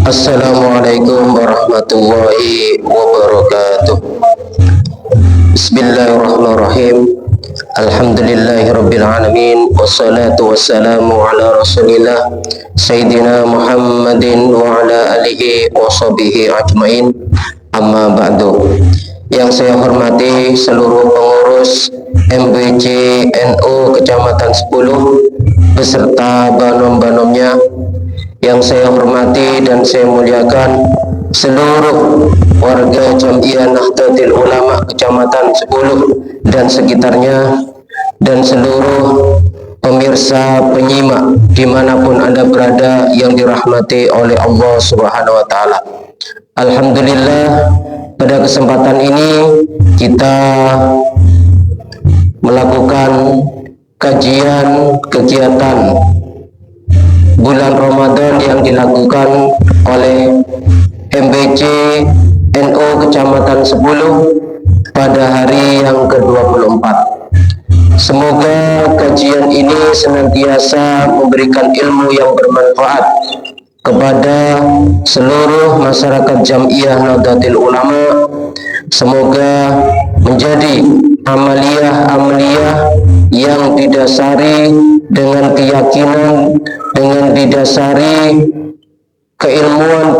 Assalamualaikum warahmatullahi wabarakatuh. Bismillahirrahmanirrahim. Alhamdulillahirabbil alamin wassalatu wassalamu ala Rasulillah Sayyidina Muhammadin wa ala alihi wa sahbihi ajmain. Amma ba'du. Yang saya hormati seluruh pengurus MBC NU Kecamatan 10 beserta banom-banomnya, yang saya hormati dan saya muliakan seluruh warga Jamiah Nahdlatul Ulama Kecamatan 10 dan sekitarnya, dan seluruh pemirsa penyimak dimanapun Anda berada yang dirahmati oleh Allah Subhanahu wa Ta'ala. Alhamdulillah, pada kesempatan ini kita melakukan kajian kegiatan bulan Ramadan yang dilakukan oleh MBC NU Kecamatan 10 pada hari yang ke-24. Semoga kajian ini senantiasa memberikan ilmu yang bermanfaat kepada seluruh masyarakat Jamiah Nahdlatul Ulama. Semoga menjadi amaliyah yang didasari dengan keyakinan, dengan didasari keilmuan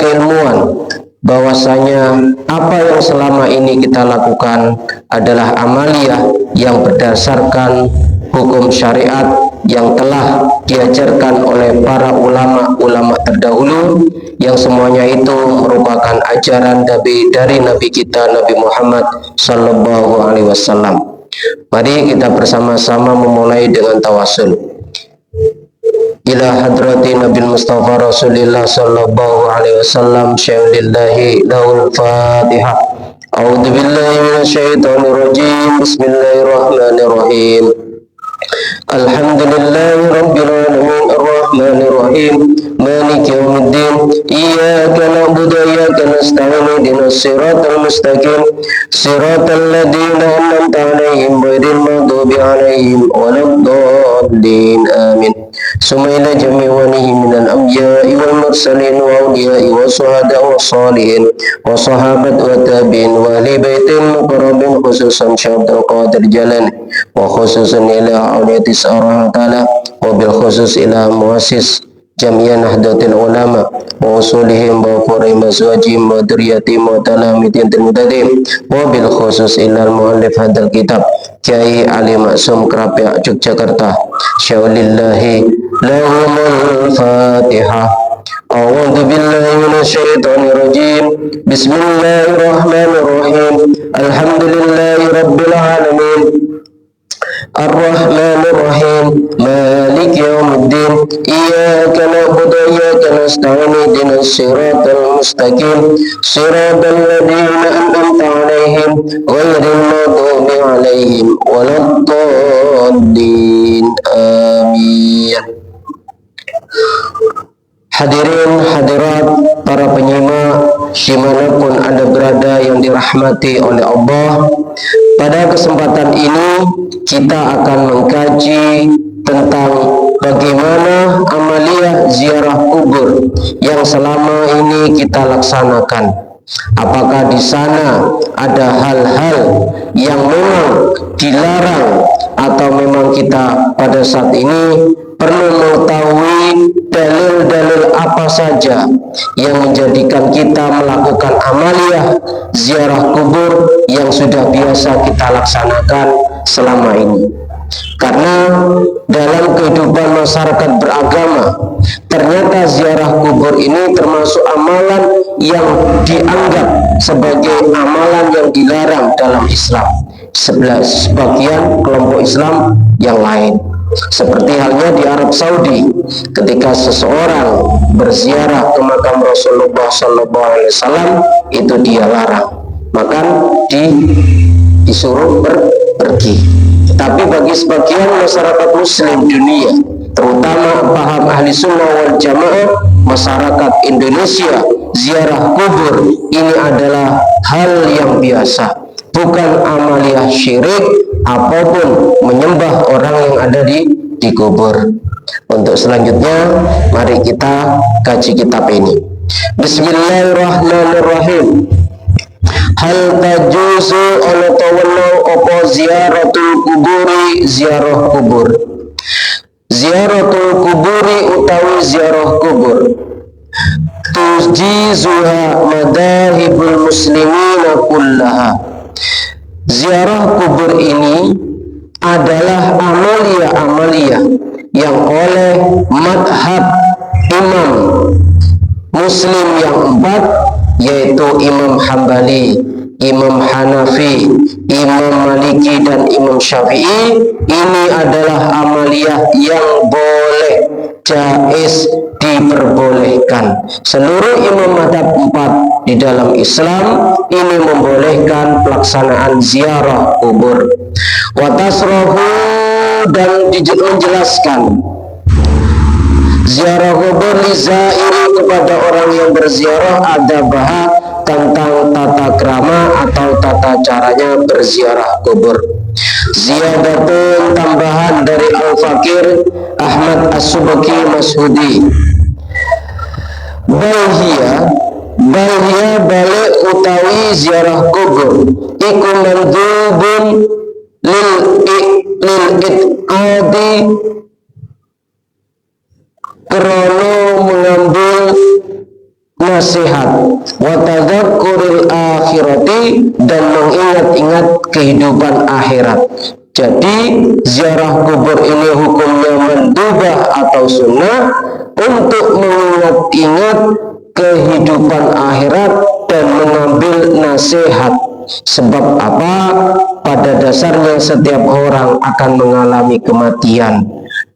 bahwasanya apa yang selama ini kita lakukan adalah amaliyah yang berdasarkan hukum syariat yang telah diajarkan oleh para ulama terdahulu, yang semuanya itu merupakan ajaran dari Nabi kita Nabi Muhammad sallallahu alaihi wasallam. Mari kita bersama-sama memulai dengan tawasul ila hadrati Nabi Mustafa Rasulillah sallallahu alaihi wasallam. Syai'lillahi lahul Fatihah. A'udzu billahi minasyaitonir rajim. Bismillahirrahmanirrahim. Alhamdulillahi rabbil alamin arrahmanir rahim maliki yaumiddin iyyaka na'budu wa iyyaka nasta'in ihdinas siratal mustaqim siratal ladzina an'amta 'alaihim ghairil maghdubi 'alaihim waladdallin amin. Sumaila jami'wanihi minal anbiya'i wal mursalin wa awliya'i wa suhada wa salihin wa sahabat wa tabi'in wa ahli baitil muqarrabin, khususan Syekh Abdul Qadir Jalani wa khususan ila awliyati seorang ta'ala wa bil khusus ila muassis Jamiah Nahdlatul Ulama wa usulihim wa qur'im azwajihim wa dzurriyyatihim wa talamidin tilmudadim wa bil khusus ila al-muallif hadal kitab Kiai Ali Maksum Krapyak Yogyakarta. Syaulillahi lahumul Fatihah. A'udzu billahi minasyaitonir rajim. Bismillahirrahmanirrahim. Alhamdulillahi rabbil alamin arrahmanir rahim maliki yaumiddin iyyaka na'budu wa iyyaka nasta'in ihdinas siratal mustaqim siratal ladzina an'amta 'alaihim ghairil maghdubi 'alaihim waladdallin amin. Hadirin hadirat para penyimak dimanapun Anda berada yang dirahmati oleh Allah, pada kesempatan ini kita akan mengkaji tentang bagaimana amaliyah ziarah kubur yang selama ini kita laksanakan. Apakah di sana ada hal-hal yang memang dilarang, atau memang kita pada saat ini perlu mengetahui dalil-dalil apa saja yang menjadikan kita melakukan amaliyah ziarah kubur yang sudah biasa kita laksanakan selama ini. Karena dalam kehidupan masyarakat beragama, ternyata ziarah kubur ini termasuk amalan yang dianggap sebagai amalan yang dilarang dalam Islam. Sebagian kelompok Islam yang lain, seperti halnya di Arab Saudi, ketika seseorang berziarah ke makam Rasulullah SAW, itu dia larang, maka disuruh pergi. Tapi bagi sebagian masyarakat muslim dunia, terutama paham ahli sunnah wal jamaah, masyarakat Indonesia, ziarah kubur ini adalah hal yang biasa, bukan amaliyah syirik apapun menyembah orang yang ada di kubur. Untuk selanjutnya, mari kita kaji kitab ini. Bismillahirrahmanirrahim. Hal tajuzu ana tawenang apa ziaratul kuburi ziarah kubur. Ziaratul kuburi utawi ziarah kubur. Tujizuha madahibul muslimina kullaha. Ziarah kubur ini adalah amalia-amalia yang oleh madhab imam muslim yang 4, yaitu Imam Hambali, Imam Hanafi, Imam Maliki, dan Imam Syafi'i. Ini adalah amalia yang boleh, jaiz, diperbolehkan. Seluruh imam madhab 4 di dalam Islam ini membolehkan pelaksanaan ziarah kubur. Wa tasrahu, dan menjelaskan ziarah kubur lizairi kepada orang yang berziarah adabah, tentang tata krama atau tata caranya berziarah kubur. Ziyadatun, tambahan dari Al-Fakir Ahmad As-Subki Mas'udi. Balhia balik utawi ziarah kubur iku mandubun lil itqadi, krono mengambil nasihat, wa tadzakkuril akhirati, dan mengingat-ingat kehidupan akhirat. Jadi ziarah kubur ini hukumnya mandubah atau sunnah untuk mengingat-ingat kehidupan akhirat dan mengambil nasihat. Sebab apa? Pada dasarnya setiap orang akan mengalami kematian,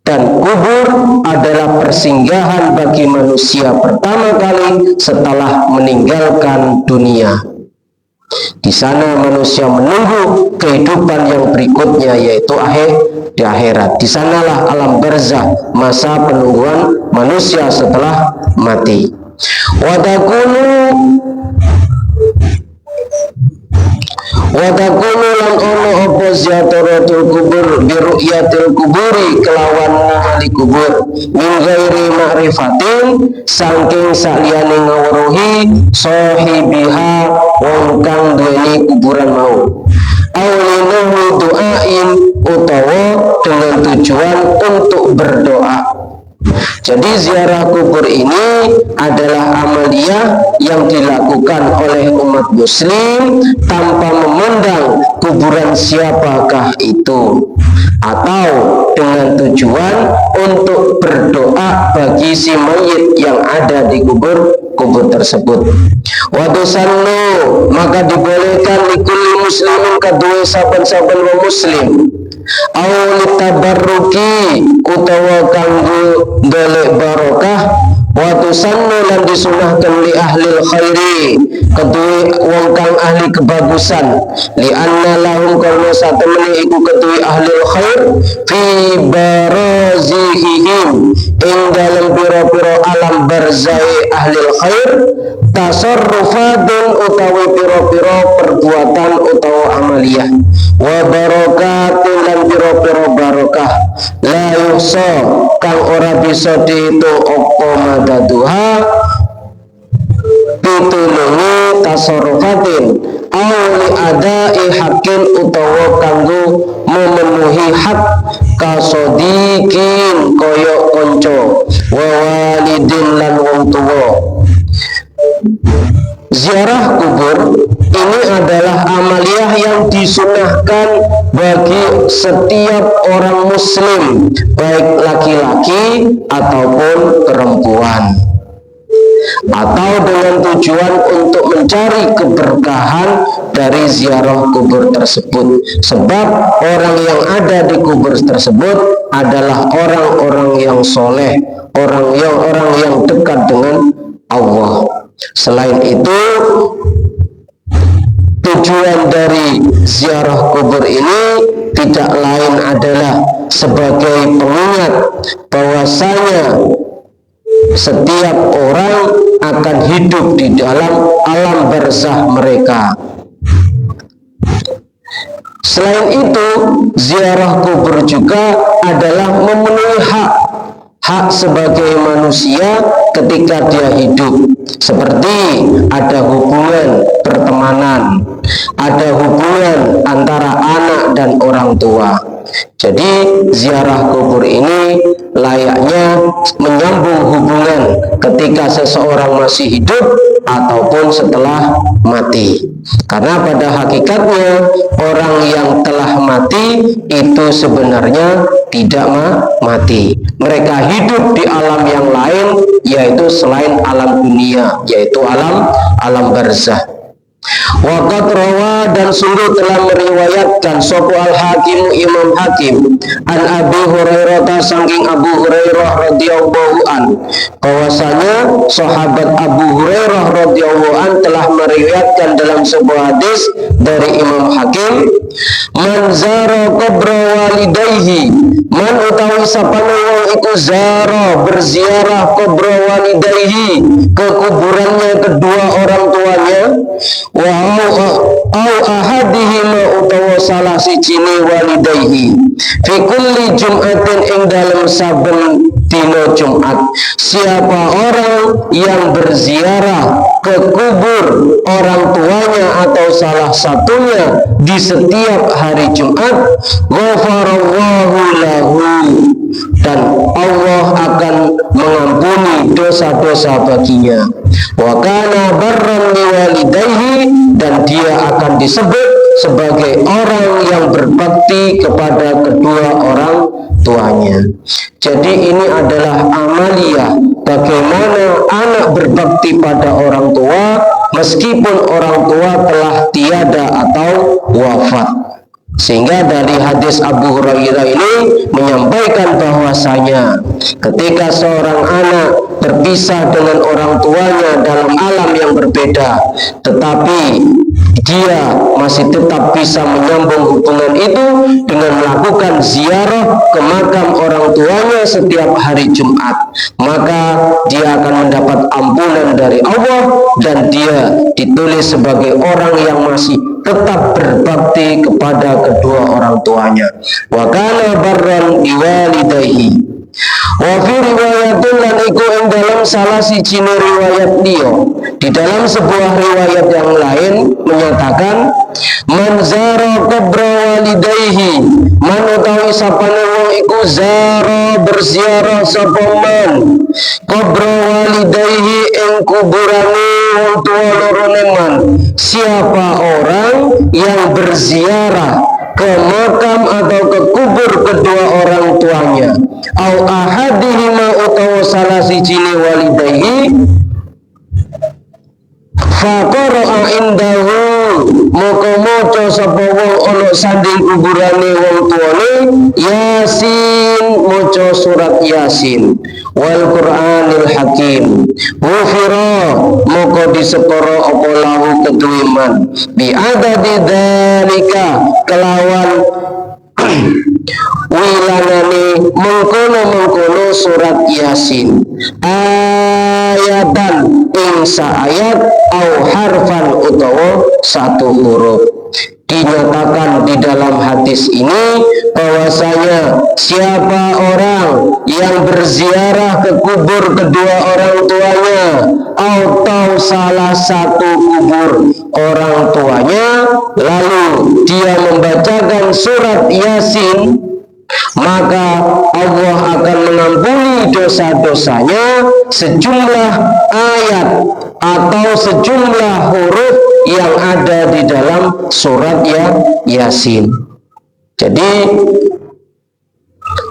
dan kubur adalah persinggahan bagi manusia pertama kali setelah meninggalkan dunia. Di sana manusia menunggu kehidupan yang berikutnya, yaitu di akhirat. Di sanalah alam barzah, masa penungguan manusia setelah mati. Wadakunu lan ono apa ziyaratul kubur biru'yatil kuburi kelawan ningali kubur, min ghairi ma'rifatin, saking saliyane ngawruhi sahibiha wong kang duweni kuburan mau, awlinahu doain, utawa dengan tujuan untuk berdoa. Jadi ziarah kubur ini adalah amalia yang dilakukan oleh umat muslim tanpa memandang kuburan siapakah itu, atau dengan tujuan untuk berdoa bagi si mayit yang ada di kubur tersebut. Wadusannu, maka dibolehkan likulli muslimin kedua saban-saban wa muslim, awli tabarruki, utawa kanggo golek barokah, wa tusannu lan disunahkan li ahli khairi, kedue wong kang ahli kebagusan, li anna lahum karena satemene iku kedue ahli khair fi barazihim, ing dalam pira-pira alam barzai ahli khair, tasarrufatun utawi pira-pira perbuatan utawa amaliyah, wa barokatun lan pira-pira barokah, la yuhsa kang ora bisa dihitung apa madaduha pitulungi tasarrufatin, awli adai hakin utawa kanggo memenuhi hak, kasodikin koyok konco, wa walidin lan wong tuwa. Ziarah kubur ini adalah amaliyah yang disunahkan bagi setiap orang muslim, baik laki-laki ataupun perempuan, atau dengan tujuan untuk mencari keberkahan dari ziarah kubur tersebut. Sebab orang yang ada di kubur tersebut adalah orang-orang yang soleh, orang yang dekat dengan Allah. Selain itu, tujuan dari ziarah kubur ini tidak lain adalah sebagai pengingat bahwasanya setiap orang akan hidup di dalam alam barzah mereka. Selain itu, ziarah kubur juga adalah memenuhi hak sebagai manusia ketika dia hidup, seperti ada hubungan pertemanan, ada hubungan antara anak dan orang tua. Jadi ziarah kubur ini layaknya menyambung hubungan ketika seseorang masih hidup ataupun setelah mati. Karena pada hakikatnya orang yang telah mati itu sebenarnya tidak mati. Mereka hidup di alam yang lain, yaitu selain alam dunia, yaitu alam barzah. Waqat rawa, dan sungguh telah meriwayatkan sopo al-Hakim Imam Hakim an Abi Hurairah saking Abu Hurairah radhiyallahu an, bahwasanya sahabat Abu Hurairah radhiyallahu an telah meriwayatkan dalam sebuah hadis dari Imam Hakim, man zara qabra walidayhi, man utawi sapane wong iku zara berziarah qabra walidayhi, ke kuburannya kedua orang tuanya, wa au ahadihima utawa salah sijine walidayhi, fi kulli jum'atin ing dalam saben dina Jumat. Siapa orang yang berziarah ke kubur orang tuanya atau salah satunya di setiap hari Jumat, ghafarallahu lahu, dan Allah akan mengampuni dosa-dosa baginya. Wa kana barran liwalidayhi, dan dia akan disebut sebagai orang yang berbakti kepada kedua orang tuanya. Jadi ini adalah amalia bagaimana anak berbakti pada orang tua meskipun orang tua telah tiada atau wafat. Sehingga dari hadis Abu Hurairah ini menyampaikan bahwasanya ketika seorang anak berpisah dengan orang tuanya dalam alam yang berbeda, tetapi dia masih tetap bisa menyambung hubungan itu dengan melakukan ziarah ke makam orang tuanya setiap hari Jumat, maka dia akan mendapat ampunan dari Allah dan dia ditulis sebagai orang yang masih tetap berbakti kepada kedua orang tuanya. Wa kana barran biwalidayhi. Wa fi riwayatin, lan iku ing dalam salah siji riwayat liya, di dalam sebuah riwayat yang lain menyatakan, man zara qabra walidayhi, man utawi sapane wong iku zara berziarah sapa man qabra walidayhi ing kuburane wong tua lorone man. Siapa orang yang berziarah ke makam atau ke kubur kedua orang tuanya, au ahadihima utawa salah sijine walidayhi, faqara'a indahu, moko maca sapa wong ana sanding kuburane wong tuane Yasin, maca surat Yasin, wal Qur'anil Hakim, wufira, moko diseporo apa lahu kedue man, bi adadi dzalika, kelawan wilanane mengkono-mengkono surat Yasin, ayatan ing saayat, au harfan utawa satu huruf. Dinyatakan di dalam hadis ini bahwasanya siapa orang yang berziarah ke kubur kedua orang tuanya atau salah satu kubur orang tuanya, lalu dia membacakan surat Yasin, maka Allah akan mengampuni dosa-dosanya sejumlah ayat atau sejumlah huruf yang ada di dalam surat Yasin. Jadi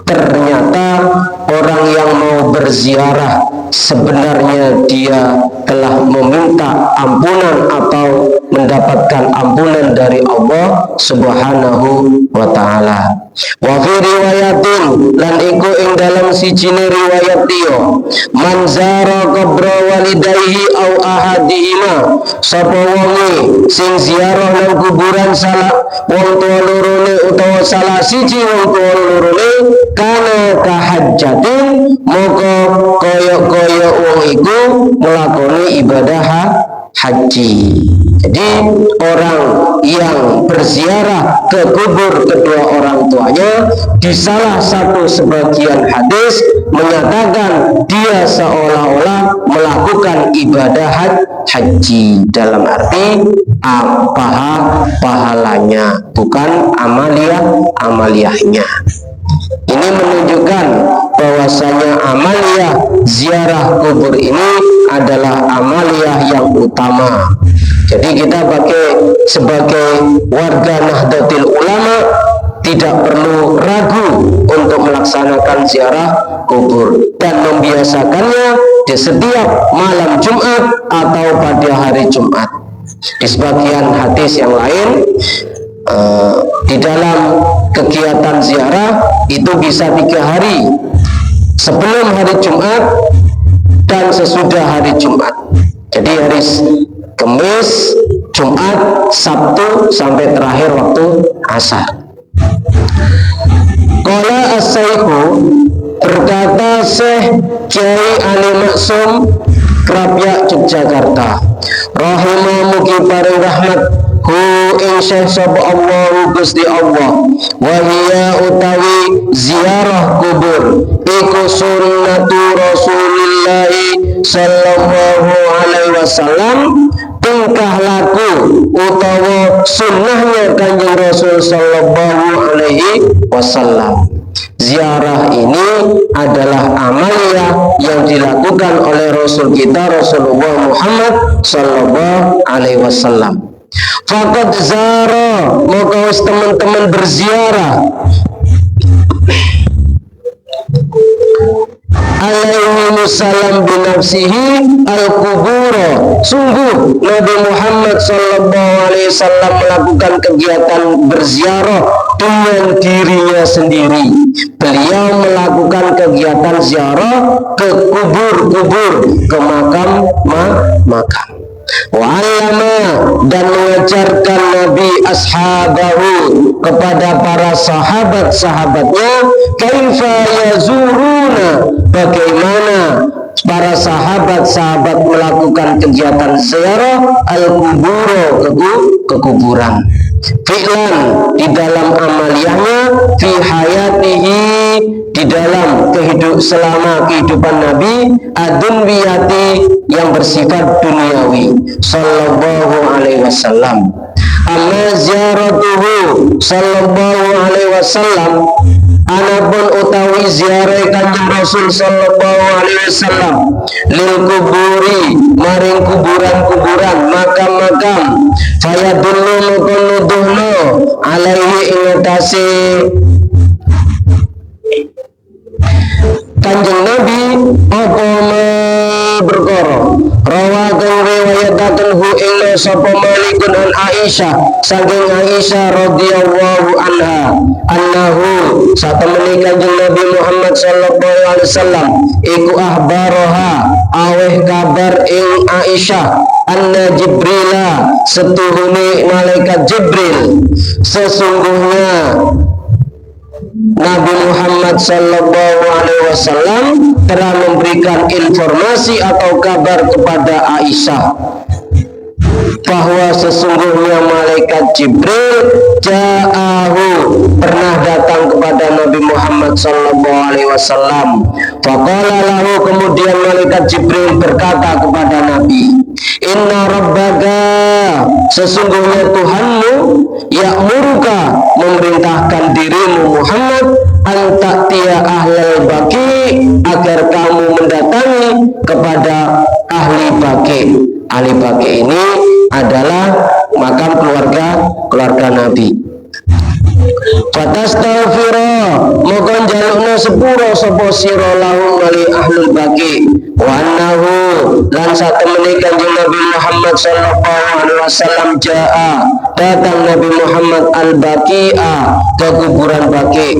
ternyata orang yang mau berziarah sebenarnya dia telah meminta ampunan atau mendapatkan ampunan dari Allah Subhanahu wa ta'ala. Wa fi riwayatin, lan iku ing dalam sijine riwayat dia, man zara qabra walidayhi au ahadihima, sapa wonge sing ziarah nang kuburan salah wong tuwa lorone utawa salah siji wong tuwa lorone, kana kahajjatin, moko koyo-koyo wong iku nglakoni ibadah haji. Jadi orang yang berziarah ke kubur kedua orang tuanya, di salah satu sebagian hadis menyatakan dia seolah-olah melakukan ibadah haji, dalam arti pahalanya, bukan amaliyahnya. Ini menunjukkan bahwasanya amaliyah ziarah kubur ini adalah amaliyah yang utama. Jadi kita sebagai warga Nahdlatul Ulama tidak perlu ragu untuk melaksanakan ziarah kubur dan membiasakannya di setiap malam Jumat atau pada hari Jumat. Di sebagian hadis yang lain, di dalam kegiatan ziarah itu bisa 3 hari sebelum hari Jumat dan sesudah hari Jumat. Jadi hari Kamis, Jumat, Sabtu sampai terakhir waktu asar. Qala as-Sayyhu, berkata Syekh Kiai Ali Maksum Krapyak Yogyakarta, rahimah mugi paring rahmat hu ing Syekh sapa Allah Gusti Allah, wa hiya utawi ziarah kubur iku sunnatu Rasulillah sallallahu alaihi wasallam, tingkah laku utawa sunnahnya Kanjeng Rasul sallallahu alaihi wasallam. Ziarah ini adalah amaliyah yang dilakukan oleh Rasul kita Rasulullah Muhammad sallallahu alaihi wasallam. Faqad zara, maka teman-teman berziarah alaihi wasallam binafsihi al-kubura. Sungguh Nabi Muhammad sallallahu alaihi wasallam melakukan kegiatan berziarah dengan dirinya sendiri. Beliau melakukan kegiatan ziarah ke kubur-kubur, ke makam-makam. Wa'alama, dan mengajarkan Nabi ashabahu kepada para sahabat-sahabatnya, kaifa yazuruna, bagaimana para sahabat-sahabat melakukan kegiatan ziarah al-kuburo, ke kuburan. Fi'lan, di dalam amaliyahnya, fi hayatihi, di dalam selama kehidupan Nabi, adunwiyati, yang bersifat duniawi, sallallahu alaihi wasallam. Amma ziaratuhu sallallahu alaihi wasallam, anapun utawi ziarah Kanjeng Rasul sallallahu alaihi wasallam lil kuburi, maring kuburan-kuburan, makam-makam, fayadullu nuduhno alaihi ingatasi Kanjeng Nabi apa berkara rawa kang riwayataken hu ing sapa Malikun an Aisyah, saking Aisyah radhiyallahu anha, annahu satemene Kanjeng Nabi Muhammad sallallahu alaihi wasallam iku ahbaroha aweh kabar ing Aisyah, anna Jibrila, setuhune malaikat Jibril, sesungguhnya Nabi Muhammad sallallahu alaihi wasallam telah memberikan informasi atau kabar kepada Aisyah bahwa sesungguhnya malaikat Jibril ja'ahu, pernah datang kepada Nabi Muhammad sallallahu alaihi wasallam. Faqala lahu, kemudian malaikat Jibril berkata kepada Nabi, inna rabbaka, sesungguhnya Tuhanmu, ya'muruka, memerintahkan dirimu Muhammad, antaktia ahlal baki, agar kamu mendatangi kepada ahli baki. Ahli baki ini adalah makam keluarga Nabi. Fatastaghfira, maka njalukna sepura sapa sira lahum wali ahlul baki, wa annahu, lan satemene Kanjeng Nabi Muhammad sallallahu alaihi wasallam jaa, datang Nabi Muhammad al-Baqi'a, ke kuburan Baqi.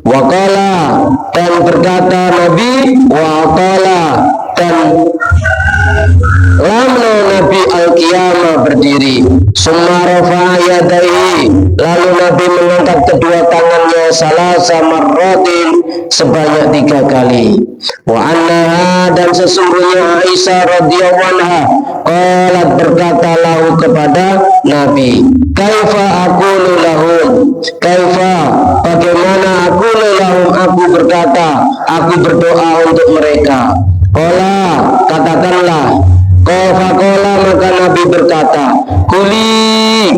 Wa qala, dan berkata Nabi, wa qala, dan lama Nabi al-qiyamah berdiri, summa rafa'a yadaihi, lalu Nabi mengangkat kedua tangannya salasa marratin, sebanyak 3 kali. Wa annaha, dan sesungguhnya Aisyah radhiyallahu anha qalat, berkata lahu kepada Nabi, kaifa aqulu lahum, kaifa, bagaimana aqulu lahum, aku berkata, aku berdoa untuk mereka. Qala, katakanlah. Qala, maka Nabi berkata, kuli,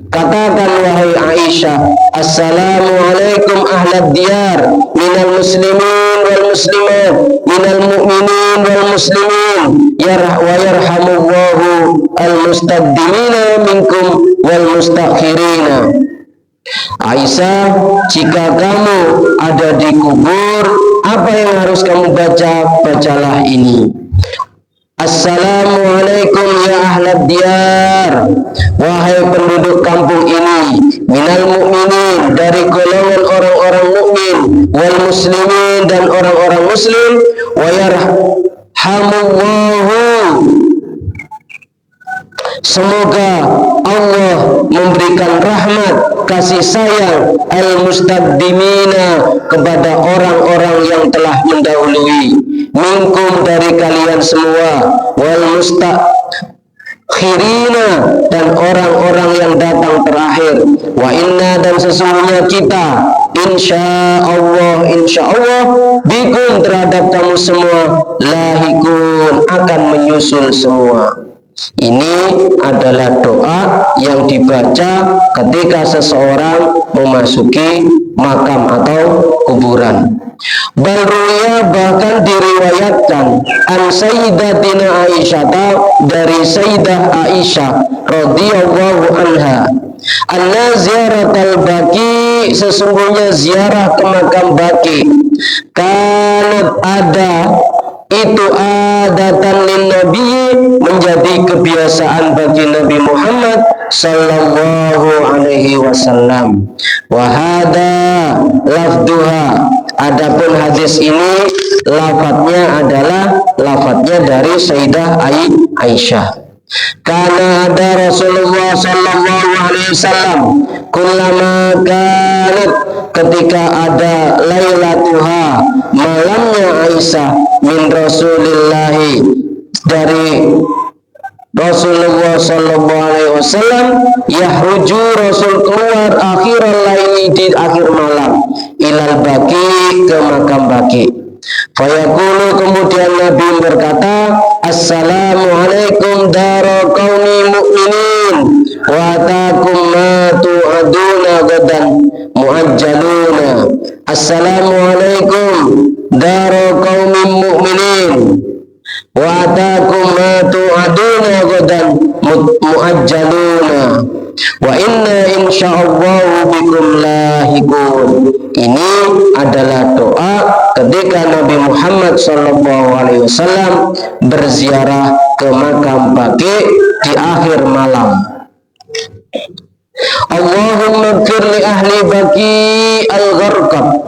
katakan wahai Aisyah, assalamualaikum ahlad diyar minal muslimin wal muslimat, minal mu'minin wal muslimin, wa yarhamullahu al mustaqdimina minkum wal mustakhirina. Aisyah, jika kamu ada di kubur, apa yang harus kamu baca? Bacalah ini. Assalamualaikum ya ahlad diyar, wahai penduduk kampung ini, minal mu'minin, dari golongan orang-orang mukmin, wal muslimin, dan orang-orang muslim, wa yarhamullahu, semoga Allah memberikan rahmat, kasih sayang, al-mustaqdimina, kepada orang-orang yang telah mendahului, minkum, dari kalian semua, wal mustakhirina, dan orang-orang yang datang terakhir, wa inna, dan sesungguhnya kita, insya Allah bikum, terhadap kamu semua, lahikun, akan menyusul semua. Ini adalah doa yang dibaca ketika seseorang memasuki makam atau kuburan. Balruya, bahkan diriwayatkan, an sayyidatina Aisyah, dari Sayyidah Aisyah radhiyallahu anha, anna ziaratal baqi, sesungguhnya ziarah ke makam Baqi, kanat, ada itu, adatan lin nabi, menjadi kebiasaan bagi Nabi Muhammad sallallahu alaihi wasallam. Wa hada lafduha, adapun hadis ini lafadznya adalah lafadznya dari Sayyidah Aisyah. Karena ada Rasulullah sallallahu alaihi wasallam, kullama kanat, ketika ada lailatuha, malamnya Aisyah, min Rasulillahi, dari Rasulullah sallallahu alaihi wasallam, yahruju, Rasul keluar, akhiral laili, di akhir malam, ilal Baqi, ke makam Baqi. Fayaqulu, kemudian Nabi berkata, assalamualaikum dara qaumi mu'minin, wa atakum ma tu'aduna gadan muajjaluna. Assalamualaikum dara qaumi mu'minin, wa atakum ma tu'aduna gadan muajjaluna, wa inna insyaallah bikum lahikun. Ini adalah doa ketika Nabi Muhammad SAW berziarah ke makam Baqi di akhir malam. Allahumma ighfir li ahli Baqi al-gharqab.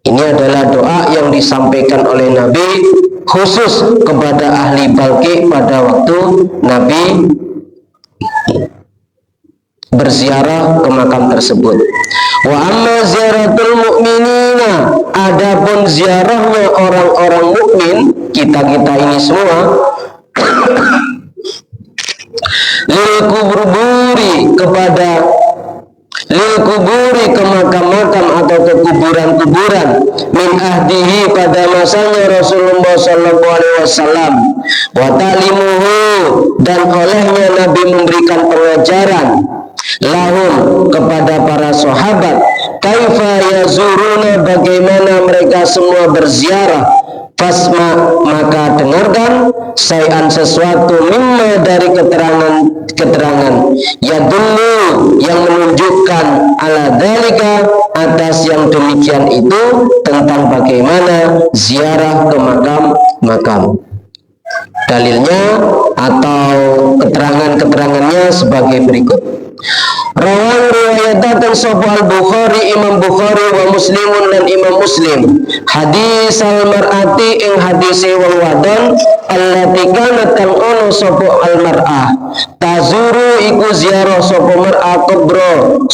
Ini adalah doa yang disampaikan oleh Nabi khusus kepada ahli Baqi pada waktu Nabi berziarah ke makam tersebut. Wa amma ziaratul mu'minina, adapun ziarahnya orang-orang mukmin, kita-kita ini semua, lil kuburi, kepada lil kuburi, ke makam-makam atau ke kuburan-kuburan, min ahdihi, pada masanya Rasulullah sallallahu alaihi wasallam, wa ta'limuhu, dan olehnya Nabi memberikan pengajaran, lahum, kepada para sahabat, kaifa yazuruna, bagaimana mereka semua berziarah, fasma, maka dengarkan, sayan, sesuatu, mimma, dari keterangan ya dulu, yang menunjukkan, ala dalika, atas yang demikian itu, tentang bagaimana ziarah ke makam-makam. Dalilnya atau keterangan-keterangannya sebagai berikut. Rawan riwayatakan sahih al-Bukhari, Imam Bukhari, wa Muslimun, dan Imam Muslim, hadis al-mar'ati, ing hadise wong wadon, allati kanat kang ono sapa al-mar'ah, tazuru, iku ziarah sapa mar'a kubro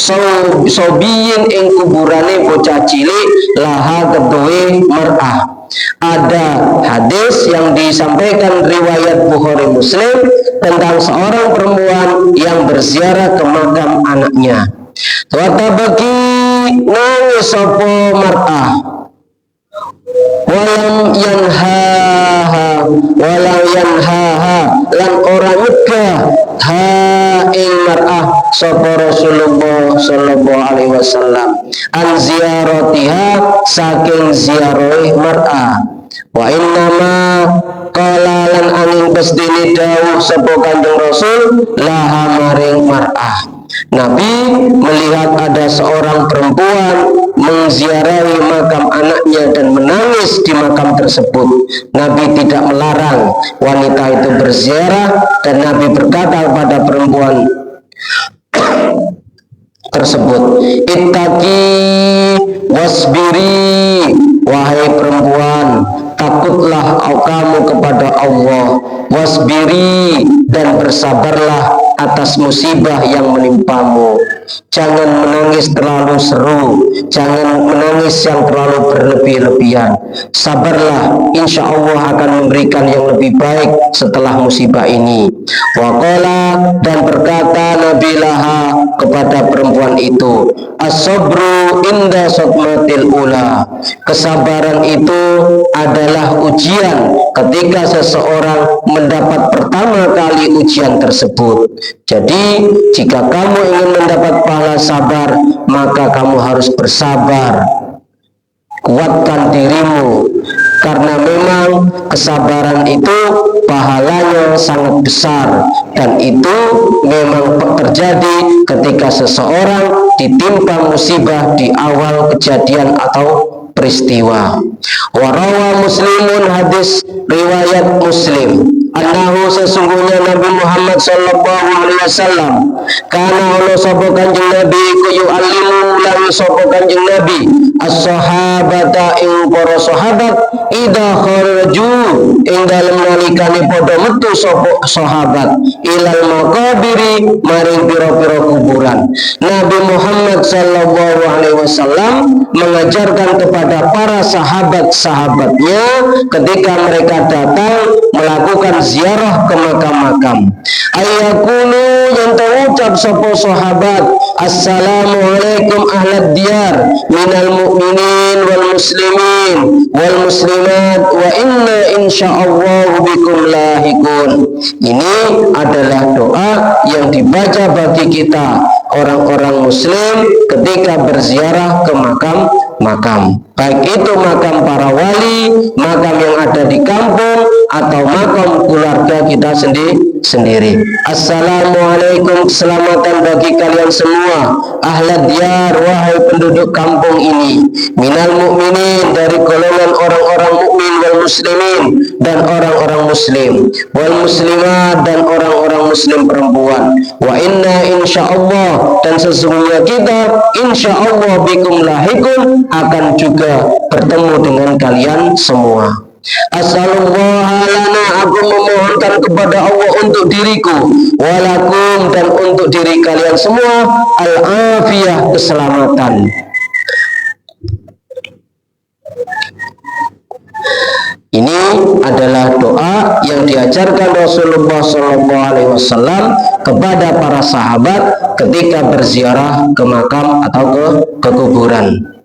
sobiyin ing kuburane bocah cilik laha keduwe mar'ah. Ada hadis yang disampaikan riwayat Bukhari Muslim tentang seorang perempuan yang berziarah ke makam anaknya. Watabaki nangis sapa mar'ah walam yanhaha lan ora nyegah ha ing mar'ah sapa Rasulullah sallallahu alaihi wasallam an ziyaratiha saking ziarahe mar'ah. Wa innama qala lan angin pesdene dawuh sapa Kanjeng Rasul laha maring mar'ah. Nabi melihat ada seorang perempuan menziarahi makam anaknya dan menangis di makam tersebut. Nabi tidak melarang wanita itu berziarah dan Nabi berkata kepada perempuan tersebut, ittaqi wasbiri, wahai perempuan, takutlah kamu kepada Allah, wasbiri, dan bersabarlah atas musibah yang menimpamu. Jangan menangis terlalu seru, jangan menangis yang terlalu berlebih-lebihan. Sabarlah, insya Allah akan memberikan yang lebih baik setelah musibah ini. Waqala, dan berkata Nabi laha kepada perempuan itu, as-sabru inda sotmatil ula, kesabaran itu adalah ujian ketika seseorang mendapat pertama kali ujian tersebut. Jadi jika kamu ingin mendapat pahala sabar, maka kamu harus bersabar, kuatkan dirimu, karena memang kesabaran itu pahalanya sangat besar, dan itu memang terjadi ketika seseorang ditimpa musibah di awal kejadian atau peristiwa. Warawa Muslimun, hadis riwayat Muslim, annahu sesungguhnya Nabi Muhammad sallallahu alaihi wasallam kana ono sapa Kanjeng Nabi ku yu'allimu lan sapa Kanjeng Nabi as-sahabata ing para sahabat idza kharaju ing dalem nalikane padha metu sapa sahabat ilal maqabiri maring pira-pira kuburan. Nabi Muhammad sallallahu alaihi wasallam mengajarkan kepada para sahabat-sahabatnya ketika mereka datang melakukan ziarah ke makam-makam, ayakulu yang terucap sapa sahabat, assalamualaikum ahlad diyar minal mu'minin wal muslimin wal muslimat wa inna insyaallah bikum lahikun. Ini adalah doa yang dibaca bagi kita orang-orang muslim ketika berziarah ke makam-makam, baik itu makam para wali, makam yang ada di kampung, atau makam keluarga kita sendiri. Assalamualaikum, keselamatan bagi kalian semua, ahlad diyar, wahai penduduk kampung ini, minal mu'minin, dari golongan orang-orang mukmin, wal muslimin, dan orang-orang muslim, wal muslimat, dan orang-orang muslim perempuan, wa inna insyaallah, dan sesungguhnya kita insyaallah bikum lahikun, akan juga bertemu dengan kalian semua. As'alullah lana, aku memohonkan kepada Allah untuk diriku, walakum, dan untuk diri kalian semua, al-afiyah, keselamatan. Ini adalah doa yang diajarkan Rasulullah SAW kepada para sahabat ketika berziarah ke makam atau ke kuburan.